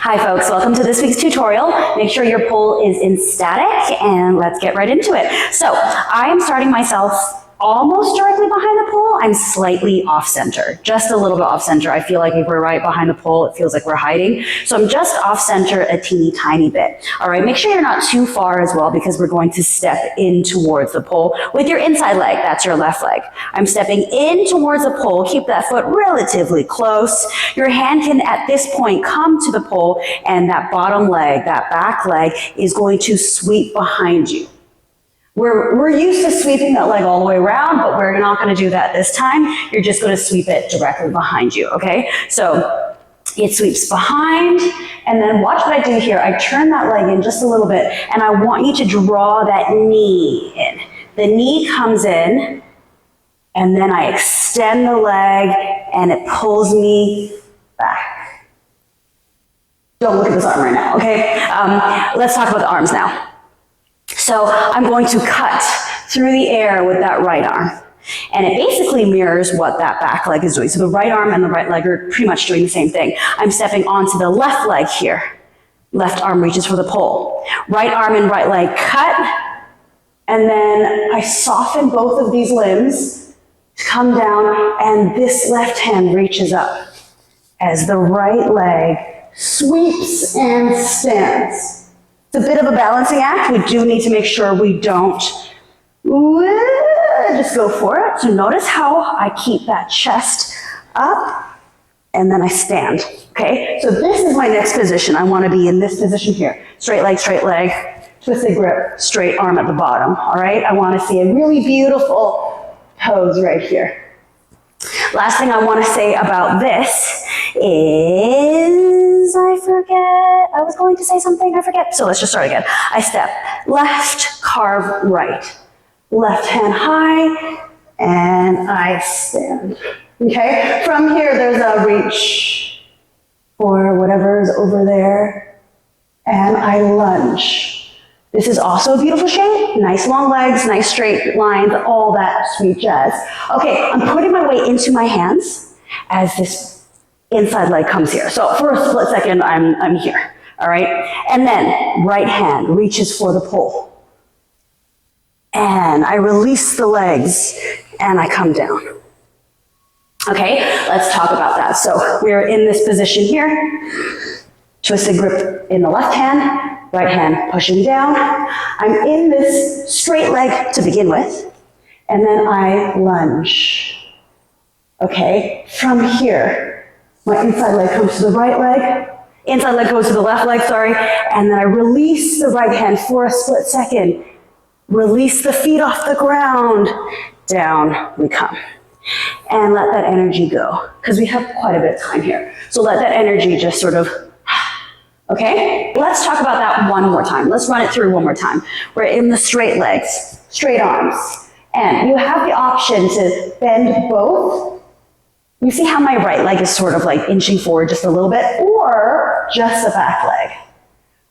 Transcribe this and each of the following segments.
Hi folks, welcome to this week's tutorial. Make sure your pole is in static and let's get right into it. So I am starting myself almost directly behind the pole. I'm slightly off center, just a little bit off center. I feel like if we're right behind the pole, it feels like we're hiding. So I'm just off center a teeny tiny bit. All right, make sure you're not too far as well because we're going to step in towards the pole with your inside leg. That's your left leg. I'm stepping in towards the pole. Keep that foot relatively close. Your hand can at this point come to the pole and that bottom leg, that back leg is going to sweep behind you. We're used to sweeping that leg all the way around, but we're not going to do that this time. You're just going to sweep it directly behind you, okay? So it sweeps behind, and then watch what I do here. I turn that leg in just a little bit, and I want you to draw that knee in. The knee comes in, and then I extend the leg, and it pulls me back. Don't look at this arm right now, okay? Let's talk about the arms now. So I'm going to cut through the air with that right arm. And it basically mirrors what that back leg is doing. So the right arm and the right leg are pretty much doing the same thing. I'm stepping onto the left leg here. Left arm reaches for the pole. Right arm and right leg cut. And then I soften both of these limbs to come down, and this left hand reaches up as the right leg sweeps and stands. It's a bit of a balancing act. We do need to make sure we don't just go for it. So notice how I keep that chest up and then I stand, okay? So this is my next position. I want to be in this position here. Straight leg, twisted grip, straight arm at the bottom, all right? I want to see a really beautiful pose right here. Last thing I want to say about this is, I forget, I was going to say something, I forget. So let's just start again. I step left, carve right. Left hand high, and I stand. Okay, from here there's a reach for whatever is over there, and I lunge. This is also a beautiful shape. Nice long legs, nice straight lines, all that sweet jazz. Okay, I'm putting my weight into my hands as this inside leg comes here. So for a split second, I'm here, all right? And then right hand reaches for the pole. And I release the legs and I come down. Okay, let's talk about that. So we're in this position here. Twisted grip in the left hand, right hand pushing down. I'm in this straight leg to begin with, and then I lunge. Okay, from here, my inside leg comes to the right leg, inside leg goes to the left leg, sorry, and then I release the right hand for a split second. Release the feet off the ground. Down we come. And let that energy go, because we have quite a bit of time here. So let that energy just sort of, okay? Let's talk about that one more time. Let's run it through one more time. We're in the straight legs, straight arms. And you have the option to bend both. You see how my right leg is sort of like inching forward just a little bit, or just the back leg.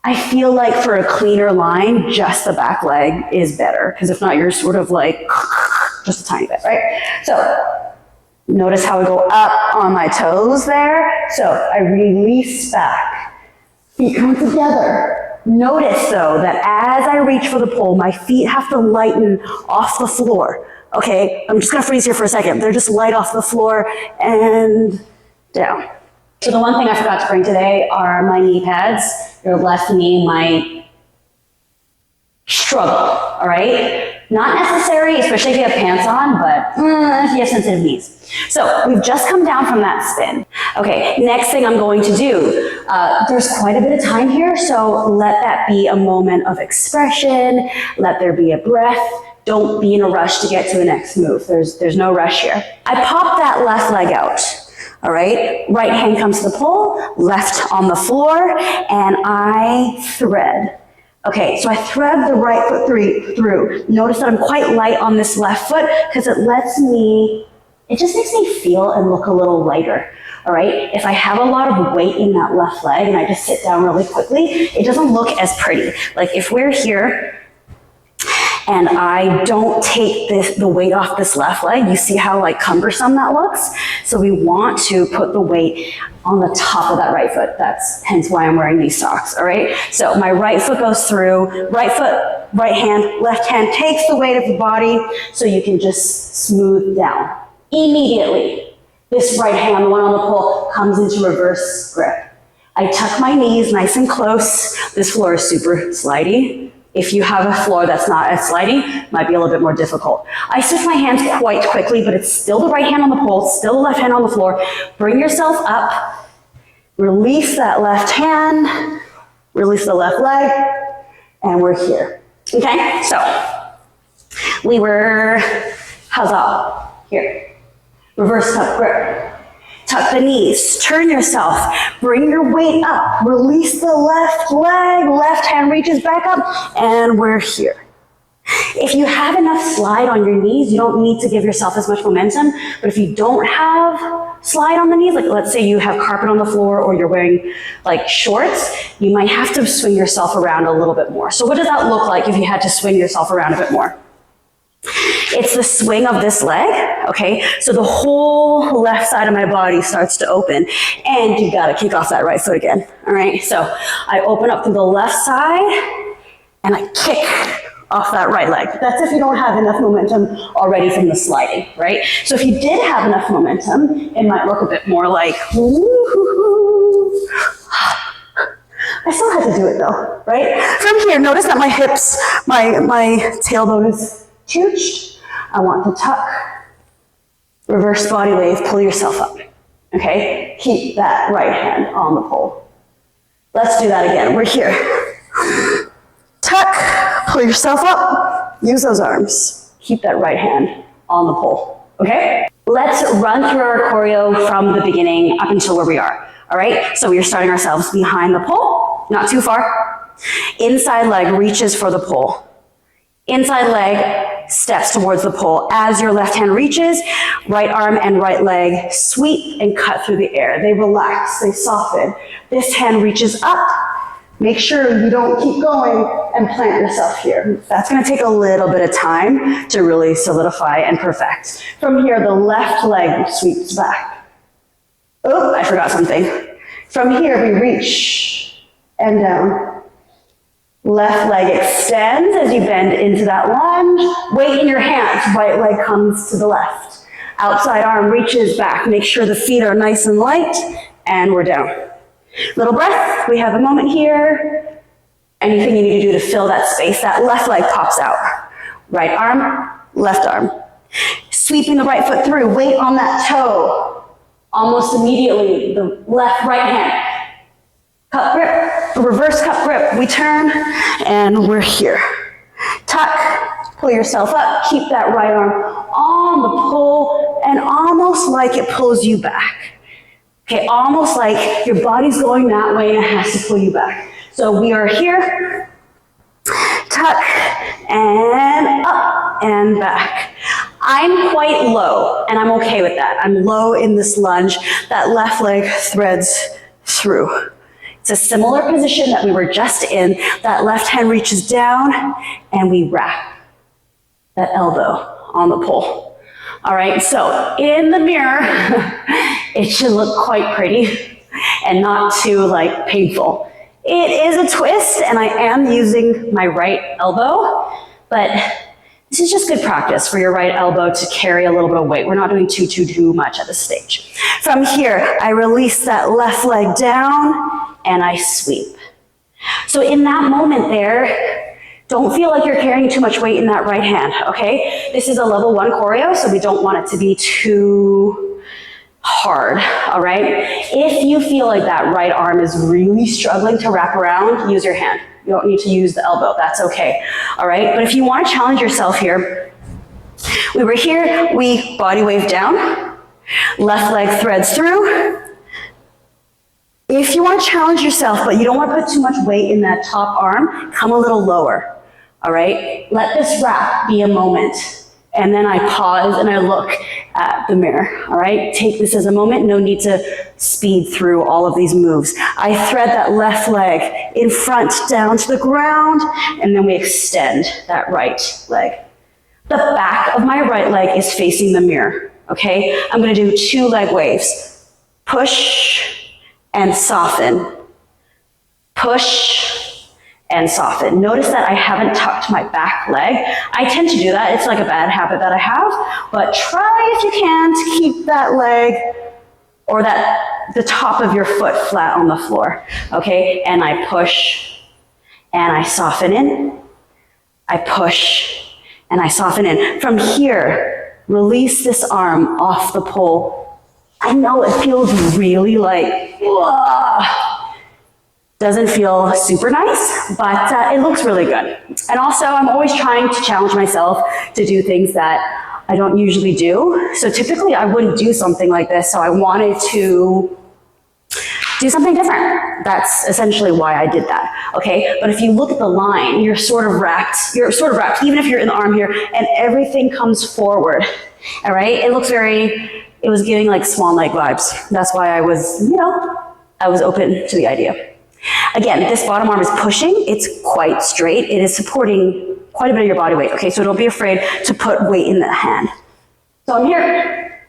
I feel like for a cleaner line, just the back leg is better, because if not, you're sort of like just a tiny bit, right? So notice how I go up on my toes there. So I release back. Feet come together. Notice though that as I reach for the pole, my feet have to lighten off the floor. Okay, I'm just gonna freeze here for a second. They're just light off the floor and down. So the one thing I forgot to bring today are my knee pads. Your left knee might struggle, all right? Not necessary, especially if you have pants on, but if you have sensitive knees. So we've just come down from that spin. Okay, next thing I'm going to do, there's quite a bit of time here, so let that be a moment of expression, let there be a breath. Don't be in a rush to get to the next move. There's no rush here. I pop that left leg out. All right, right hand comes to the pole, left on the floor, and I thread. Okay, so I thread the right foot through. Notice that I'm quite light on this left foot because it just makes me feel and look a little lighter. All right, if I have a lot of weight in that left leg and I just sit down really quickly, it doesn't look as pretty. Like if we're here and I don't take the weight off this left leg. You see how like cumbersome that looks? So we want to put the weight on the top of that right foot. That's hence why I'm wearing these socks, all right? So my right foot goes through, right foot, right hand, left hand takes the weight of the body so you can just smooth down. Immediately, this right hand, the one on the pole, comes into reverse grip. I tuck my knees nice and close. This floor is super slidey. If you have a floor that's not as slidey, it might be a little bit more difficult. I switch my hands quite quickly, but it's still the right hand on the pole, still the left hand on the floor. Bring yourself up, release that left hand, release the left leg, and we're here. Okay, so we were, how's that? Here. Reverse cup grip. Tuck the knees, turn yourself, bring your weight up, release the left leg, left hand reaches back up, and we're here. If you have enough slide on your knees, you don't need to give yourself as much momentum, but if you don't have slide on the knees, like let's say you have carpet on the floor or you're wearing like shorts, you might have to swing yourself around a little bit more. So what does that look like if you had to swing yourself around a bit more? It's the swing of this leg, okay? So the whole left side of my body starts to open, and you gotta kick off that right foot again, all right? So I open up to the left side, and I kick off that right leg. That's if you don't have enough momentum already from the sliding, right? So if you did have enough momentum, it might look a bit more like, woo-hoo-hoo. I still had to do it though, right? From here, notice that my hips, my tailbone is huge. I want to tuck, reverse body wave, pull yourself up, okay? Keep that right hand on the pole. Let's do that again, we're here. Tuck, pull yourself up, use those arms. Keep that right hand on the pole, okay? Let's run through our choreo from the beginning up until where we are, all right? So we are starting ourselves behind the pole, not too far. Inside leg reaches for the pole. Inside leg steps towards the pole. As your left hand reaches, right arm and right leg sweep and cut through the air. They relax, they soften. This hand reaches up. Make sure you don't keep going and plant yourself here. That's gonna take a little bit of time to really solidify and perfect. From here, the left leg sweeps back. Oh, I forgot something. From here, we reach and down. Left leg extends as you bend into that lunge. Weight in your hands, right leg comes to the left. Outside arm reaches back. Make sure the feet are nice and light, and we're down. Little breath, we have a moment here. Anything you need to do to fill that space, that left leg pops out. Right arm, left arm. Sweeping the right foot through, weight on that toe. Almost immediately, the left, right hand. Cup grip, reverse cup grip. We turn and we're here. Tuck, pull yourself up, keep that right arm on the pole and almost like it pulls you back. Okay, almost like your body's going that way and it has to pull you back. So we are here, tuck and up and back. I'm quite low and I'm okay with that. I'm low in this lunge. That left leg threads through. It's a similar position that we were just in. That left hand reaches down and we wrap that elbow on the pole. All right, so in the mirror, it should look quite pretty and not too like painful. It is a twist and I am using my right elbow, but this is just good practice for your right elbow to carry a little bit of weight. We're not doing too much at this stage. From here, I release that left leg down and I sweep. So in that moment there, don't feel like you're carrying too much weight in that right hand, okay? This is a level 1 choreo, so we don't want it to be too hard, all right? If you feel like that right arm is really struggling to wrap around, use your hand. You don't need to use the elbow, that's okay, all right? But if you want to challenge yourself here, we were here, we body wave down, left leg threads through. If you want to challenge yourself, but you don't want to put too much weight in that top arm, come a little lower, all right? Let this wrap be a moment. And then I pause and I look at the mirror, all right? Take this as a moment, no need to speed through all of these moves. I thread that left leg in front down to the ground, and then we extend that right leg. The back of my right leg is facing the mirror, okay? I'm gonna do 2 leg waves. Push and soften. Push and soften. Notice that I haven't tucked my back leg. I tend to do that. It's like a bad habit that I have, but try if you can to keep that leg or the top of your foot flat on the floor, okay? And I push and I soften in. I push and I soften in. From here, release this arm off the pole. I know it feels really like, whoa. Doesn't feel super nice, but it looks really good. And also, I'm always trying to challenge myself to do things that I don't usually do. So typically, I wouldn't do something like this, so I wanted to do something different. That's essentially why I did that, okay? But if you look at the line, you're sort of wrapped, even if you're in the arm here, and everything comes forward, all right? It was giving like swan leg vibes. That's why I was, I was open to the idea. Again, this bottom arm is pushing. It's quite straight. It is supporting quite a bit of your body weight, okay? So don't be afraid to put weight in the hand. So I'm here.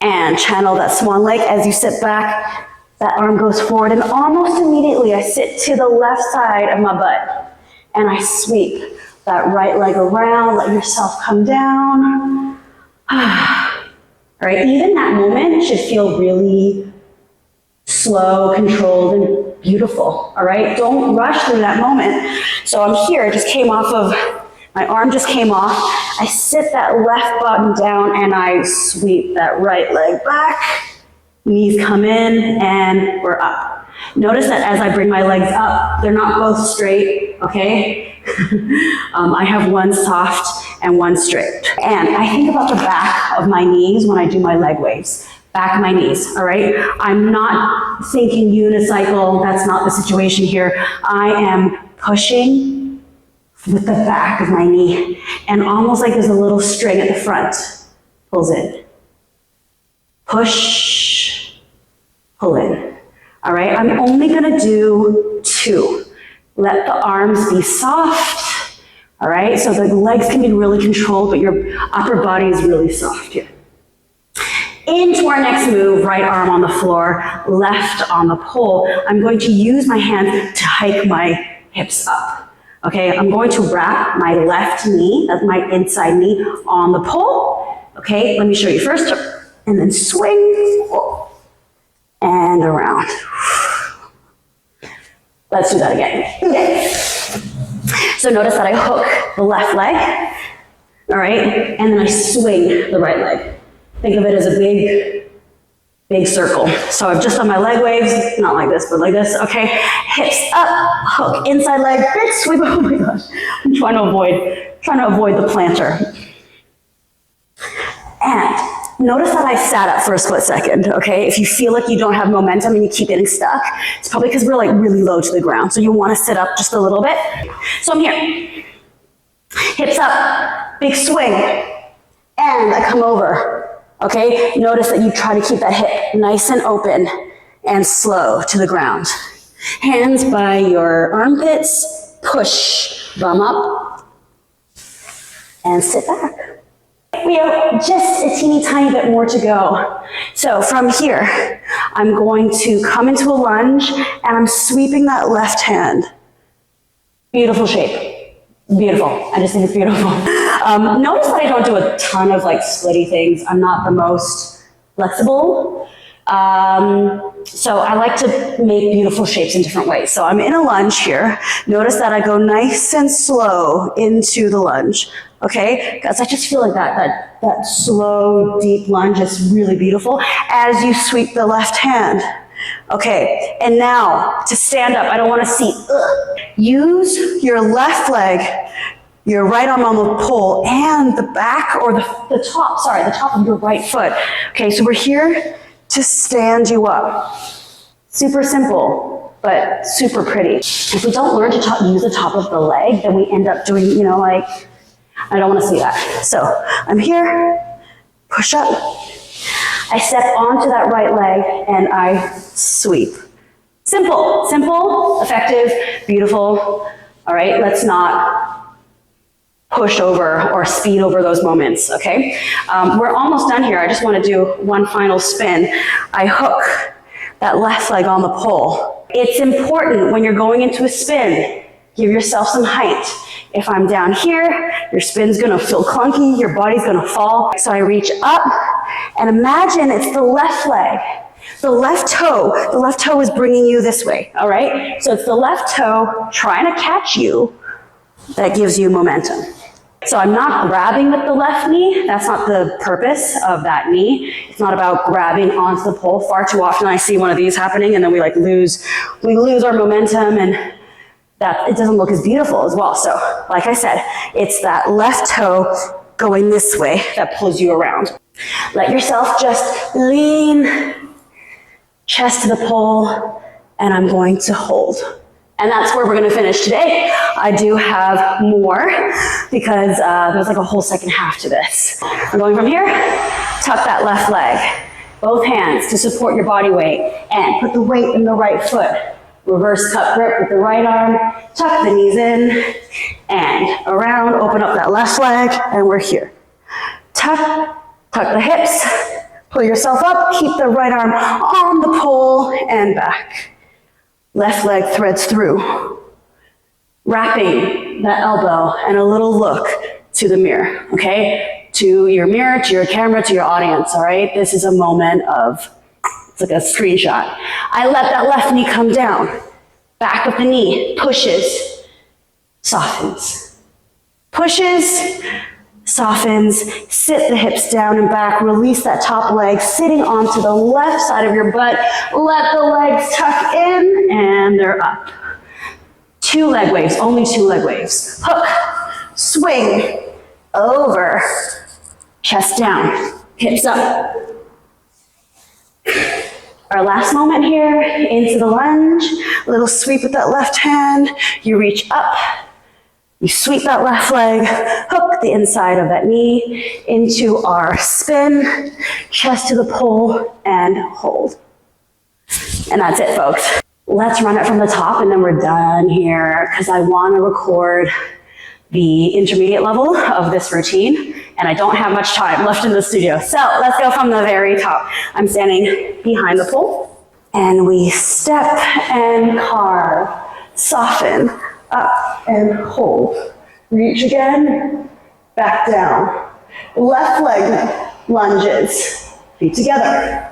And channel that swan leg as you sit back. That arm goes forward, and almost immediately I sit to the left side of my butt. And I sweep that right leg around. Let yourself come down. All right, even that moment should feel really slow, controlled, and beautiful, all right? Don't rush through that moment. So I'm here, my arm just came off. I sit that left button down and I sweep that right leg back. Knees come in and we're up. Notice that as I bring my legs up, they're not both straight, okay? I have one soft and one straight. And I think about the back of my knees when I do my leg waves. Back of my knees, all right? I'm not thinking unicycle, that's not the situation here. I am pushing with the back of my knee, and almost like there's a little string at the front, pulls in. Push, pull in, all right? I'm only gonna do 2. Let the arms be soft, all right? So the legs can be really controlled, but your upper body is really soft here. Into our next move, right arm on the floor, left on the pole. I'm going to use my hands to hike my hips up. Okay, I'm going to wrap my left knee, that's my inside knee, on the pole. Okay, let me show you first, and then swing, and around. Let's do that again. Okay. So notice that I hook the left leg, all right, and then I swing the right leg. Think of it as a big circle. So I've just done my leg waves, not like this, but like this, okay? Hips up, hook, inside leg, big sweep, oh my gosh. I'm trying to avoid the planter. And notice that I sat up for a split second, okay? If you feel like you don't have momentum and you keep getting stuck, it's probably because we're like really low to the ground. So you want to sit up just a little bit. So I'm here. Hips up, big swing, and I come over. Okay, notice that you try to keep that hip nice and open and slow to the ground. Hands by your armpits, push, bum up, and sit back. We have just a teeny tiny bit more to go. So from here, I'm going to come into a lunge and I'm sweeping that left hand. Beautiful shape. Beautiful. I just think it's beautiful. Notice that I don't do a ton of like splitty things. I'm not the most flexible. So I like to make beautiful shapes in different ways. So I'm in a lunge here. Notice that I go nice and slow into the lunge. Okay? Because I just feel like that slow, deep lunge is really beautiful as you sweep the left hand. Okay, and now to stand up, I don't want to see. Use your left leg, your right arm on the pole, and the back or the top of your right foot. Okay, so we're here to stand you up. Super simple, but super pretty. If we don't learn to use the top of the leg, then we end up doing, like I don't want to see that. So I'm here, push up. I step onto that right leg and I sweep. Simple, simple, effective, beautiful. All right, let's not push over or speed over those moments, okay? We're almost done here. I just want to do one final spin. I hook that left leg on the pole. It's important when you're going into a spin, give yourself some height. If I'm down here, your spin's gonna feel clunky, your body's gonna fall. So I reach up and imagine it's the left leg. The left toe is bringing you this way, all right? So it's the left toe trying to catch you that gives you momentum. So I'm not grabbing with the left knee. That's not the purpose of that knee. It's not about grabbing onto the pole. Far too often I see one of these happening and then we lose our momentum and that it doesn't look as beautiful as well. So like I said, it's that left toe going this way that pulls you around. Let yourself just lean, chest to the pole, and I'm going to hold. And that's where we're gonna finish today. I do have more because there's like a whole second half to this. I'm going from here, tuck that left leg, both hands to support your body weight, and put the weight in the right foot. Reverse cup grip with the right arm, tuck the knees in, and around, open up that left leg, and we're here. Tuck the hips, pull yourself up, keep the right arm on the pole, and back. Left leg threads through, wrapping that elbow and a little look to the mirror, okay? To your mirror, to your camera, to your audience, all right? This is a moment of, it's like a screenshot. I let that left knee come down, back of the knee, pushes, softens. Pushes, softens, sit the hips down and back, release that top leg, sitting onto the left side of your butt, let the legs tuck in, and they're up. 2 leg waves, only 2 leg waves. Hook, swing, over, chest down, hips up. Our last moment here, into the lunge, a little sweep with that left hand, you reach up, you sweep that left leg, hook the inside of that knee into our spin, chest to the pole, and hold. And that's it, folks. Let's run it from the top and then we're done here because I want to record the intermediate level of this routine and I don't have much time left in the studio. So let's go from the very top. I'm standing behind the pole and we step and carve, soften, up and hold. Reach again, back down. Left leg lunges, feet together.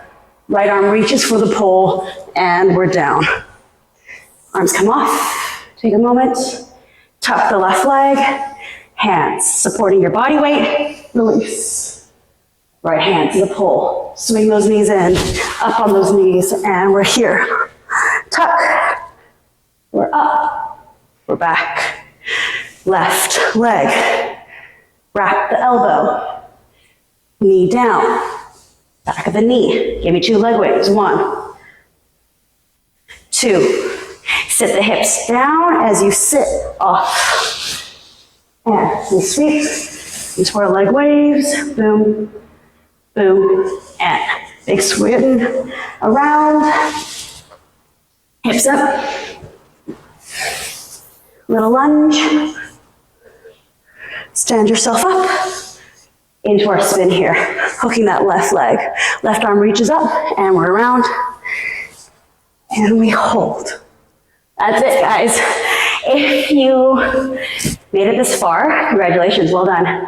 Right arm reaches for the pole and we're down. Arms come off, take a moment, tuck the left leg, hands supporting your body weight, release. Right hand to the pole, swing those knees in, up on those knees, and we're here. Tuck, we're up, we're back. Left leg, wrap the elbow, knee down, back of the knee. Give me 2 leg waves, 1, 2. Sit the hips down as you sit off. And we sweep into our leg waves, boom, boom, and big swing around, hips up, little lunge, stand yourself up, into our spin here, hooking that left leg. Left arm reaches up, and we're around, and we hold. That's it, guys. If you made it this far, congratulations, well done.